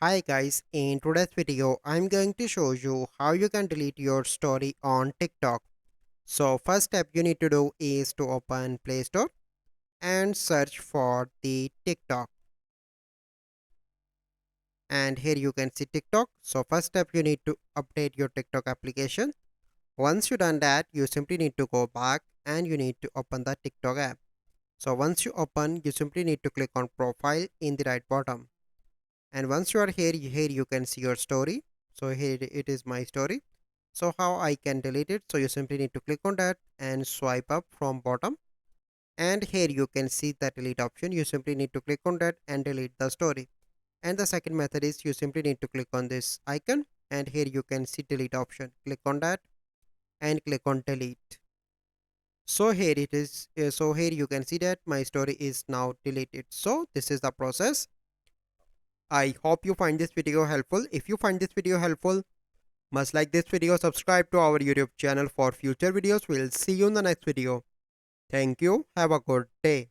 Hi guys, in today's video I'm going to show you how you can delete your story on TikTok. So first step you need to do is to open Play Store and search for the TikTok, and here you can see TikTok. So first step you need to update your TikTok application. Once you done that, you simply need to go back and you need to open the TikTok app. So once you open, you simply need to click on profile in the right bottom. And once you are here you can see your story. So here it is my story. So how I can delete it? So you simply need to click on that and swipe up from bottom, and here you can see the delete option. You simply need to click on that and delete the story. And the second method is you simply need to click on this icon, and here you can see delete option. Click on that and click on delete. So here it is. So here you can see that my story is now deleted. So this is the process. I hope you find this video helpful. If you find this video helpful, must like this video, subscribe to our YouTube channel for future videos. We'll see you in the next video. Thank you. Have a good day.